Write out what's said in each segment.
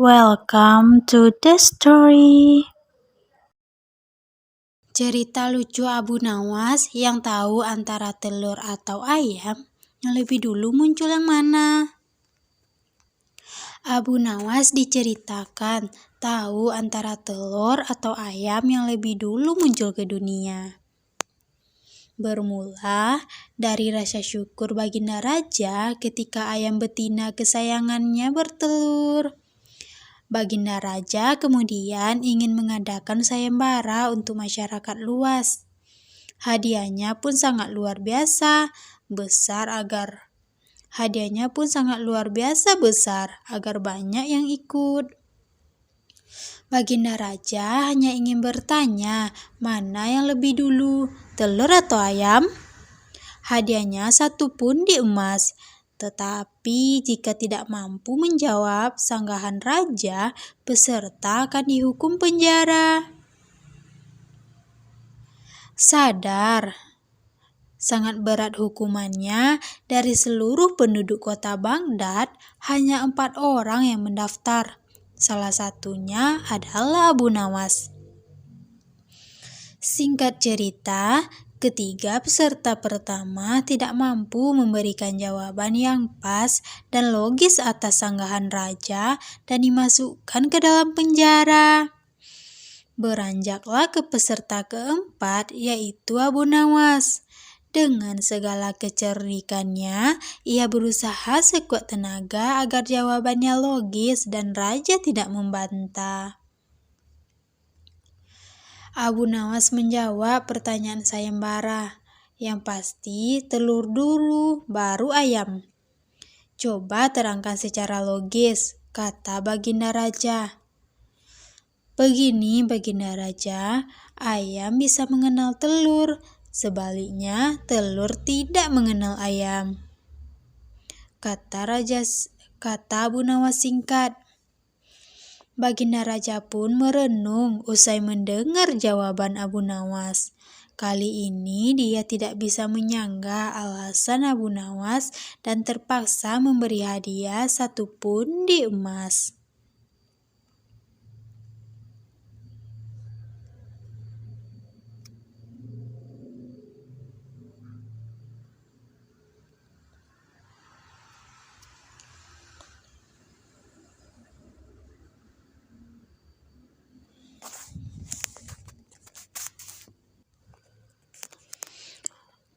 Welcome to the story. Cerita lucu Abu Nawas yang tahu antara telur atau ayam yang lebih dulu muncul yang mana? Abu Nawas diceritakan tahu antara telur atau ayam yang lebih dulu muncul ke dunia. Bermula dari rasa syukur baginda raja ketika ayam betina kesayangannya bertelur. Baginda raja kemudian ingin mengadakan sayembara untuk masyarakat luas. Hadiahnya pun sangat luar biasa besar agar banyak yang ikut. Baginda raja hanya ingin bertanya, mana yang lebih dulu, telur atau ayam? Hadiahnya 1 pundi emas. Tetapi jika tidak mampu menjawab sanggahan raja, peserta akan dihukum penjara. Sadar sangat berat hukumannya, dari seluruh penduduk kota Baghdad hanya 4 orang yang mendaftar. Salah satunya adalah Abu Nawas. Singkat cerita, ketiga peserta pertama tidak mampu memberikan jawaban yang pas dan logis atas sanggahan raja dan dimasukkan ke dalam penjara. Beranjaklah ke peserta keempat, yaitu Abu Nawas. Dengan segala kecerdikannya, ia berusaha sekuat tenaga agar jawabannya logis dan raja tidak membantah. Abu Nawas menjawab pertanyaan sayembara. Yang pasti telur dulu, baru ayam. Coba terangkan secara logis, kata baginda raja. Begini baginda raja, ayam bisa mengenal telur, sebaliknya telur tidak mengenal ayam. Kata Abu Nawas singkat. Baginda raja pun merenung usai mendengar jawaban Abu Nawas. Kali ini dia tidak bisa menyanggah alasan Abu Nawas dan terpaksa memberi hadiah 1 pundi emas.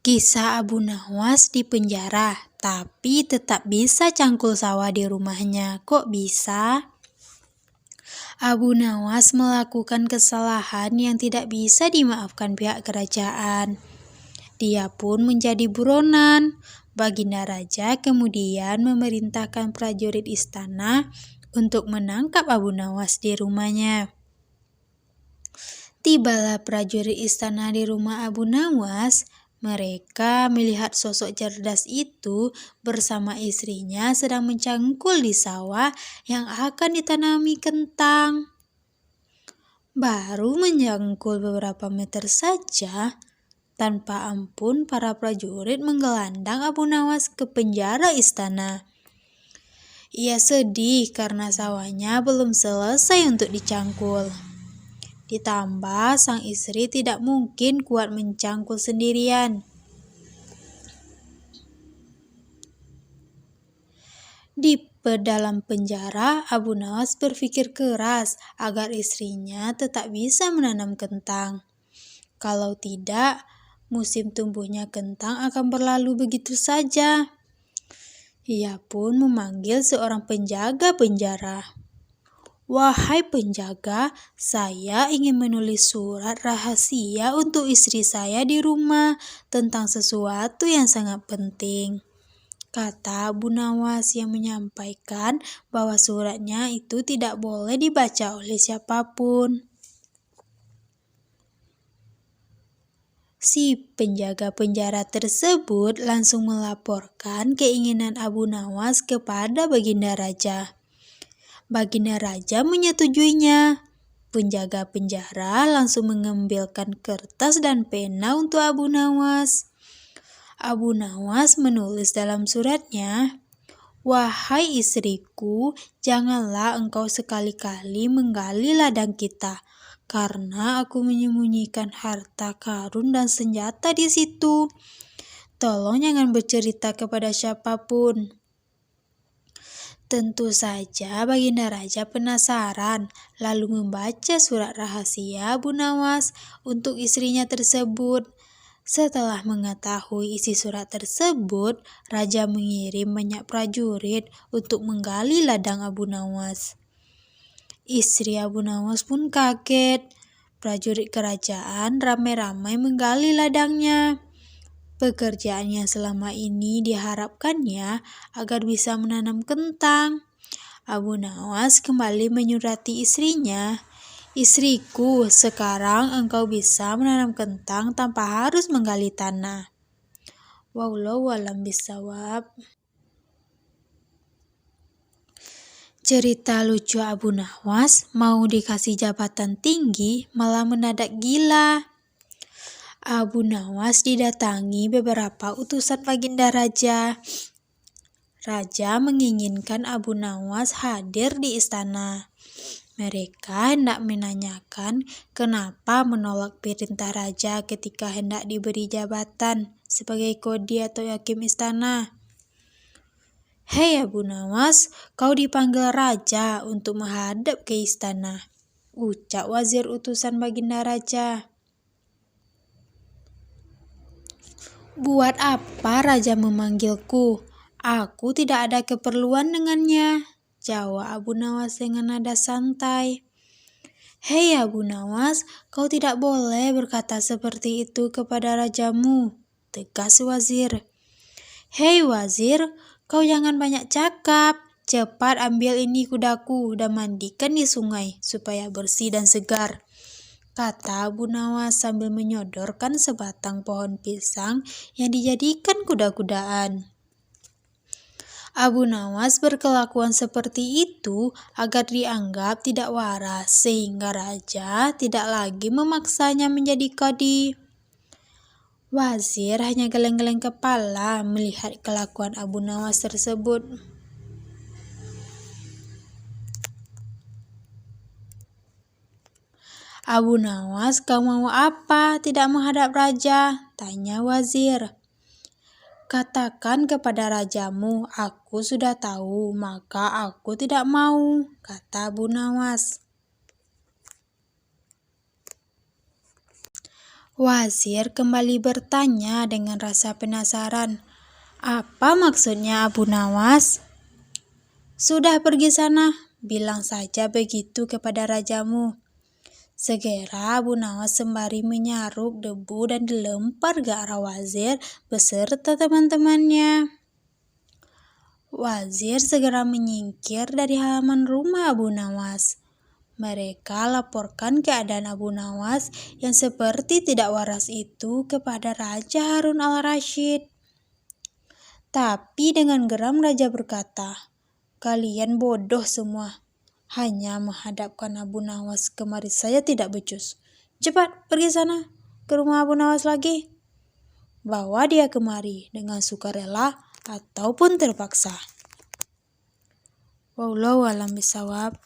Kisah Abu Nawas di penjara, tapi tetap bisa cangkul sawah di rumahnya. Kok bisa? Abu Nawas melakukan kesalahan yang tidak bisa dimaafkan pihak kerajaan. Dia pun menjadi buronan. Baginda raja kemudian memerintahkan prajurit istana untuk menangkap Abu Nawas di rumahnya. Tibalah prajurit istana di rumah Abu Nawas. Mereka melihat sosok cerdas itu bersama istrinya sedang mencangkul di sawah yang akan ditanami kentang. Baru mencangkul beberapa meter saja, tanpa ampun para prajurit menggelandang Abu Nawas ke penjara istana. Ia sedih karena sawahnya belum selesai untuk dicangkul. Ditambah sang istri tidak mungkin kuat mencangkul sendirian. Di dalam penjara, Abu Nawas berpikir keras agar istrinya tetap bisa menanam kentang. Kalau tidak, musim tumbuhnya kentang akan berlalu begitu saja. Ia pun memanggil seorang penjaga penjara. Wahai penjaga, saya ingin menulis surat rahasia untuk istri saya di rumah tentang sesuatu yang sangat penting, kata Abu Nawas yang menyampaikan bahwa suratnya itu tidak boleh dibaca oleh siapapun. Si penjaga penjara tersebut langsung melaporkan keinginan Abu Nawas kepada baginda raja. Baginda raja menyetujuinya. Penjaga penjara langsung mengambilkan kertas dan pena untuk Abu Nawas. Abu Nawas menulis dalam suratnya, "Wahai istriku, janganlah engkau sekali-kali menggali ladang kita, karena aku menyembunyikan harta karun dan senjata di situ. Tolong jangan bercerita kepada siapapun." Tentu saja Baginda Raja penasaran, lalu membaca surat rahasia Abu Nawas untuk istrinya tersebut. Setelah mengetahui isi surat tersebut, Raja mengirim banyak prajurit untuk menggali ladang Abu Nawas. Istri Abu Nawas pun kaget. Prajurit kerajaan ramai-ramai menggali ladangnya. Pekerjaan yang selama ini diharapkannya agar bisa menanam kentang. Abu Nawas kembali menyurati istrinya, "Istriku, sekarang engkau bisa menanam kentang tanpa harus menggali tanah." Wallahu a'lam bishawab. Cerita lucu Abu Nawas mau dikasih jabatan tinggi malah mendadak gila. Abu Nawas didatangi beberapa utusan Baginda Raja. Raja menginginkan Abu Nawas hadir di istana. Mereka hendak menanyakan kenapa menolak perintah raja ketika hendak diberi jabatan sebagai kodi atau hakim istana. "Hei Abu Nawas, kau dipanggil raja untuk menghadap ke istana," ucap wazir utusan Baginda Raja. "Buat apa raja memanggilku? Aku tidak ada keperluan dengannya," jawab Abu Nawas dengan nada santai. "Hei Abu Nawas, kau tidak boleh berkata seperti itu kepada rajamu," tegas wazir. "Hei wazir, kau jangan banyak cakap. Cepat ambil ini kudaku dan mandikan di sungai supaya bersih dan segar," kata Abu Nawas sambil menyodorkan sebatang pohon pisang yang dijadikan kuda-kudaan. Abu Nawas berkelakuan seperti itu agar dianggap tidak waras, sehingga raja tidak lagi memaksanya menjadi qadi. Wazir hanya geleng-geleng kepala melihat kelakuan Abu Nawas tersebut. "Abu Nawas, kau mau apa? Tidak menghadap raja?" tanya wazir. "Katakan kepada rajamu, aku sudah tahu, maka aku tidak mau," kata Abu Nawas. Wazir kembali bertanya dengan rasa penasaran, "Apa maksudnya Abu Nawas?" "Sudah pergi sana, bilang saja begitu kepada rajamu." Segera Abu Nawas sembari menyaruk debu dan dilempar ke arah wazir beserta teman-temannya. Wazir segera menyingkir dari halaman rumah Abu Nawas. Mereka laporkan keadaan Abu Nawas yang seperti tidak waras itu kepada Raja Harun al-Rasyid. Tapi dengan geram raja berkata, "Kalian bodoh semua. Hanya menghadapkan Abu Nawas kemari saja tidak becus. Cepat pergi sana ke rumah Abu Nawas lagi. Bawa dia kemari dengan sukarela ataupun terpaksa." Wallahu a'lam bishawab.